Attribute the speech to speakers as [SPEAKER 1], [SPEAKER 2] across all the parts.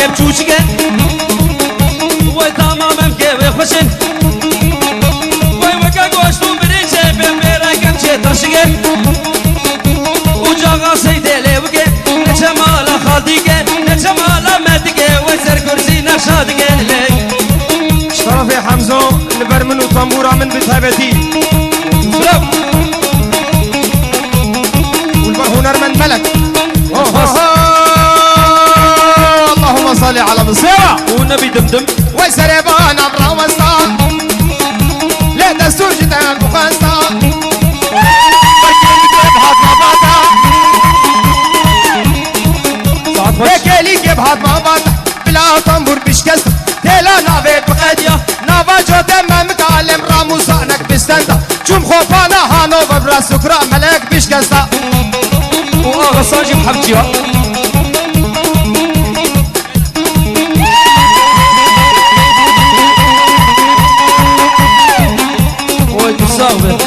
[SPEAKER 1] لب چوچگه و تمامم که بخوشن و وکا گوشتو برنجه بیم بیرکم چه تاشگه و جاغا سیده لبگه نچه مالا خالدیگه نچه مالا مدگه و سرکرسی نشادگه
[SPEAKER 2] شرف حمزه لبرمن و طنبورا من بتهبتي
[SPEAKER 1] سلام
[SPEAKER 2] والهنر من ملك اللهم صل على مصيرة
[SPEAKER 1] والنبي دمدم
[SPEAKER 2] وسربان امرا وسطا لا دستور جدا بخاستا وكيلي كيف هات ما باتا بلا طنبور بشكست تلا نافيت بقديا نافا جوتا ما متعلم رامو صانك بستندا جم خوفانا هانو ببرا سكرا ملك بشكستا
[SPEAKER 1] وآغا صاجي محبتيها صاغبه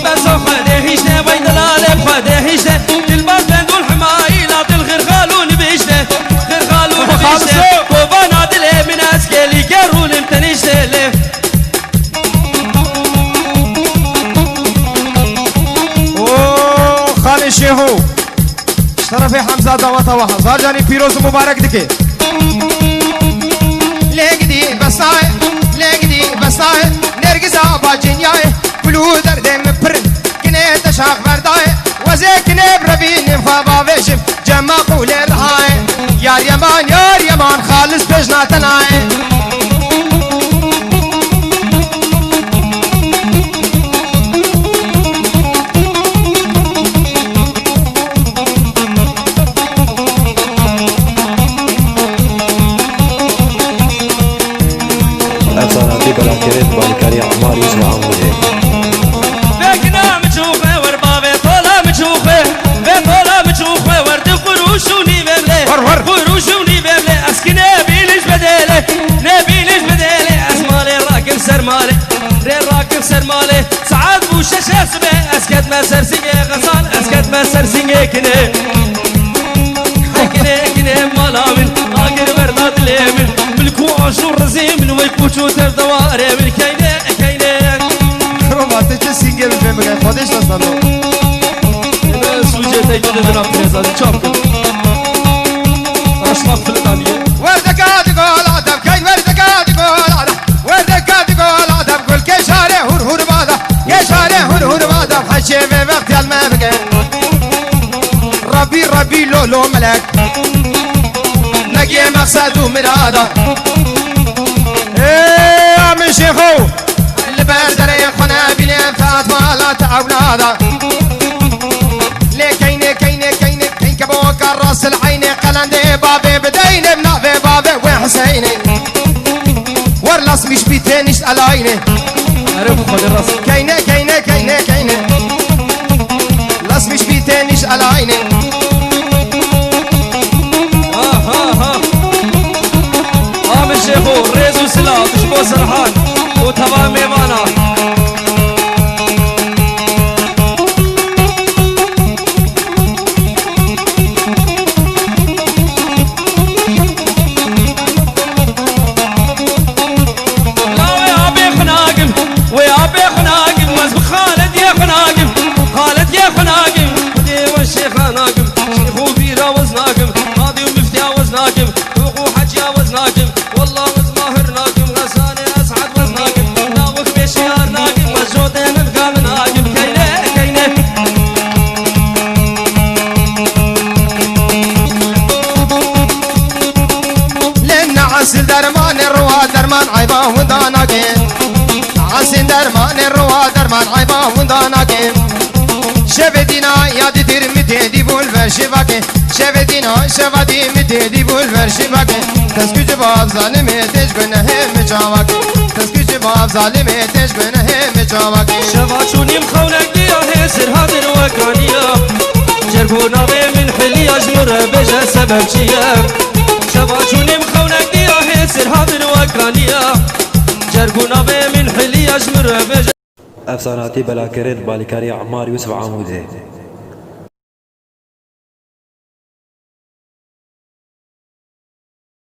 [SPEAKER 1] بس خده هيشته بين دلالب خده هيشته الباس بندول حماي لا الغير خالون بيشته غير خالون بيشته وبانا دله من اسكلي كرون امتنيشته له
[SPEAKER 2] اوه خالي شيخو شرفي حمزة دواتا وحزار جاني فيروز مبارك دكي لقدي بساي نرجزا باجنياي بلو دردم برن كني تشاق برداي وزيك نبربين مخابا وشم جمع قول الهاي يار يمان خالص بجنا تناي
[SPEAKER 3] بلاكريت بالكاري عمار يسمع عمودي
[SPEAKER 1] بكنا مشوخه وربابه طولا مشوخه بطولا مشوخه ورد قروشوني بمله قروشوني بمله اسكنه بيلش بدله نبيلش بدله اسمالي راكب سرمالي راكب سرمالي سعاد بوشه شاسبه اسكت ما سرسنگه غسان اسكت ما سرسنگه كنه كنه مالامن اگر ورداد لمن ملكو عاشور رزيم ويكوشو تردواره من كينه
[SPEAKER 2] روماتي چه سینگل بهم خودش دستانو
[SPEAKER 1] سوجه تيجي دنا تريزا چاپ کن اشلاق فلدانيه
[SPEAKER 2] وردكات قول ادم كاين وردكات قول ادم وردكات قول ادم كل كشاره هر بادا كشاره هر بادا حشي في وقت المبقى ربي لولو ملك نجي مقصد ومرادا ايه عم شيخو اللي بردر يخونا بلين فاطمه لا تعولادا كين كبوك الراس العيني قلندي بابي بديني بنافي بابي وحسيني ورلاس مش بيتينيش الايني
[SPEAKER 1] عرف خد الراس
[SPEAKER 2] كيني لاس مش بيتينيش الايني
[SPEAKER 1] عامل شيخو ريزو سلا بشبو سرحان وتمام ميمانا
[SPEAKER 2] درمان عيبا وداناكين عسين درمان الروا درمان عيبا وداناكين شبدينا يا دير متدي بول شباكين شبدينا شبدي متدي بول شباكين تسكو جواب ظالم تجبنه مجاواكين تسكو جواب ظالم تجبنه مجاواكين
[SPEAKER 1] شباشوني مخونك ديا سر هادر وكانيا جربونا من حلي اجمر بجا سبب شيا شباشوني مخونك ديا سر هادر وكانيا جربونا من حلي اجمر بجا
[SPEAKER 3] افساناتی بلاکرین بالیکاری عمار یوسف عموده